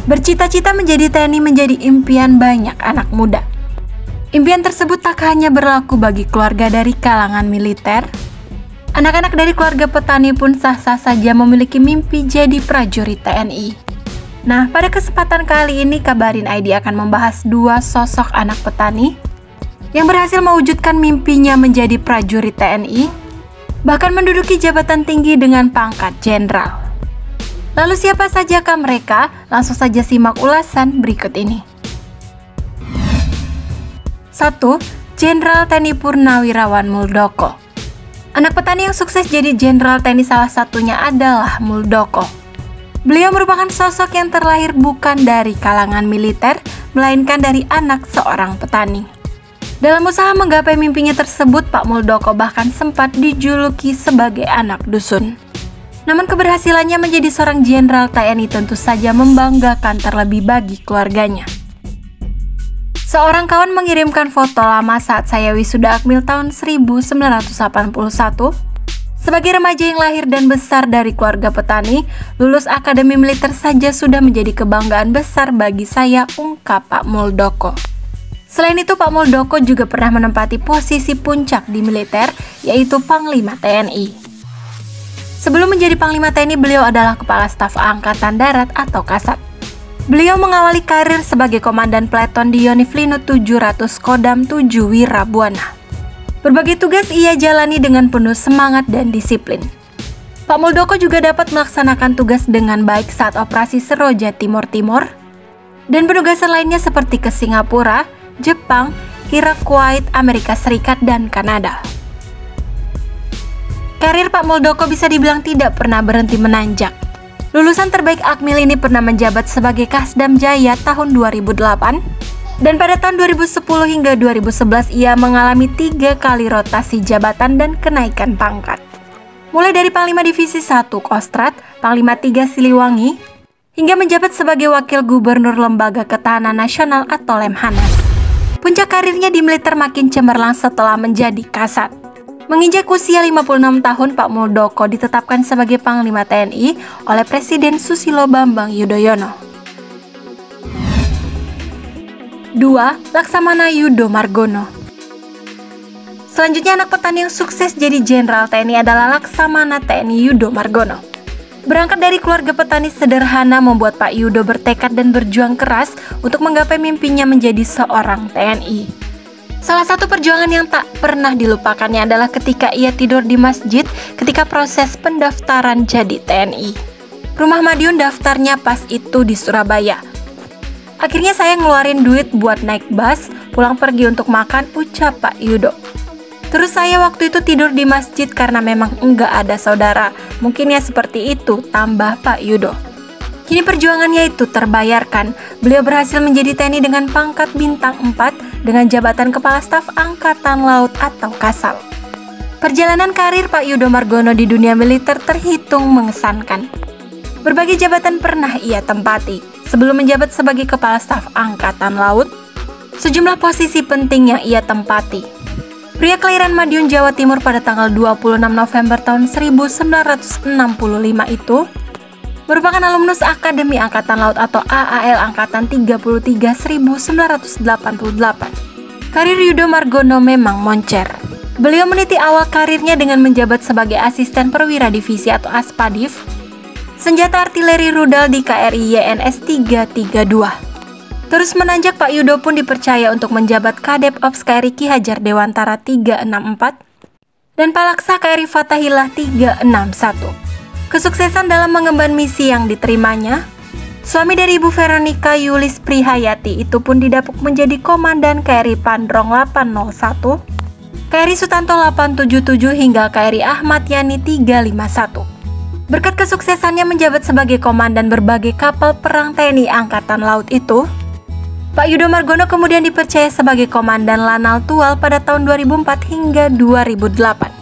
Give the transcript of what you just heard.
Bercita-cita menjadi TNI menjadi impian banyak anak muda. Impian tersebut tak hanya berlaku bagi keluarga dari kalangan militer. Anak-anak dari keluarga petani pun sah-sah saja memiliki mimpi jadi prajurit TNI. Nah, pada kesempatan kali ini Kabarin ID akan membahas dua sosok anak petani yang berhasil mewujudkan mimpinya menjadi prajurit TNI, bahkan menduduki jabatan tinggi dengan pangkat jenderal. Lalu siapa sajakah mereka? Langsung saja simak ulasan berikut ini. 1. Jenderal TNI Purnawirawan Muldoko. Anak petani yang sukses jadi Jenderal TNI salah satunya adalah Muldoko. Beliau merupakan sosok yang terlahir bukan dari kalangan militer, melainkan dari anak seorang petani. Dalam usaha menggapai mimpinya tersebut, Pak Muldoko bahkan sempat dijuluki sebagai anak dusun. Namun keberhasilannya menjadi seorang Jenderal TNI tentu saja membanggakan terlebih bagi keluarganya. Seorang kawan mengirimkan foto lama saat saya wisuda Akmil tahun 1981. Sebagai remaja yang lahir dan besar dari keluarga petani, lulus akademi militer saja sudah menjadi kebanggaan besar bagi saya, ungkap Pak Muldoko. Selain itu, Pak Muldoko juga pernah menempati posisi puncak di militer, yaitu Panglima TNI. Sebelum menjadi Panglima TNI, beliau adalah Kepala Staf Angkatan Darat atau Kasat. Beliau mengawali karir sebagai Komandan Peleton di Yonif-Linut 700 Kodam 7 Wirabuana. Berbagai tugas ia jalani dengan penuh semangat dan disiplin. Pak Muldoko juga dapat melaksanakan tugas dengan baik saat operasi Seroja Timur-Timur dan penugasan lainnya seperti ke Singapura, Jepang, Irak, Kuwait, Amerika Serikat, dan Kanada. Karir Pak Muldoko bisa dibilang tidak pernah berhenti menanjak. Lulusan terbaik Akmil ini pernah menjabat sebagai Kasdam Jaya tahun 2008, dan pada tahun 2010 hingga 2011 ia mengalami 3 kali rotasi jabatan dan kenaikan pangkat. Mulai dari Panglima Divisi 1 Kostrad, Panglima 3 Siliwangi, hingga menjabat sebagai Wakil Gubernur Lembaga Ketahanan Nasional atau Lemhanas. Puncak karirnya di militer makin cemerlang setelah menjadi Kasat. Menginjak usia 56 tahun, Pak Muldoko ditetapkan sebagai Panglima TNI oleh Presiden Susilo Bambang Yudhoyono. 2. Laksamana Yudo Margono. Selanjutnya anak petani yang sukses jadi Jenderal TNI adalah Laksamana TNI Yudo Margono. Berangkat dari keluarga petani sederhana membuat Pak Yudo bertekad dan berjuang keras untuk menggapai mimpinya menjadi seorang TNI. Salah satu perjuangan yang tak pernah dilupakannya adalah ketika ia tidur di masjid ketika proses pendaftaran jadi TNI. Rumah Madiun daftarnya pas itu di Surabaya. Akhirnya saya ngeluarin duit buat naik bus, pulang pergi untuk makan, ucap Pak Yudo. Terus saya waktu itu tidur di masjid karena memang enggak ada saudara. Mungkin ya seperti itu, tambah Pak Yudo. Kini perjuangannya itu terbayarkan. Beliau berhasil menjadi TNI dengan pangkat bintang 4 dengan jabatan Kepala Staf Angkatan Laut atau Kasal. Perjalanan karir Pak Yudo Margono di dunia militer terhitung mengesankan. Berbagai jabatan pernah ia tempati. Sebelum menjabat sebagai Kepala Staf Angkatan Laut, sejumlah posisi penting yang ia tempati. Pria kelahiran Madiun, Jawa Timur pada tanggal 26 November tahun 1965 itu merupakan alumnus Akademi Angkatan Laut atau AAL Angkatan 33 1988. Karir Yudo Margono memang moncer. Beliau meniti awal karirnya dengan menjabat sebagai Asisten Perwira Divisi atau Aspadif, senjata artileri rudal di KRI YNS 332. Terus menanjak, Pak Yudo pun dipercaya untuk menjabat Kadep Ops KRI Ki Hajar Dewantara 364 dan Palaksa KRI Fathahillah 361. Kesuksesan dalam mengemban misi yang diterimanya, suami dari Ibu Veronica Yulis Prihayati itu pun didapuk menjadi Komandan KRI Pandrong 801, KRI Sutanto 877 hingga KRI Ahmad Yani 351. Berkat kesuksesannya menjabat sebagai komandan berbagai kapal perang TNI Angkatan Laut itu, Pak Yudo Margono kemudian dipercaya sebagai Komandan Lanal Tual pada tahun 2004 hingga 2008.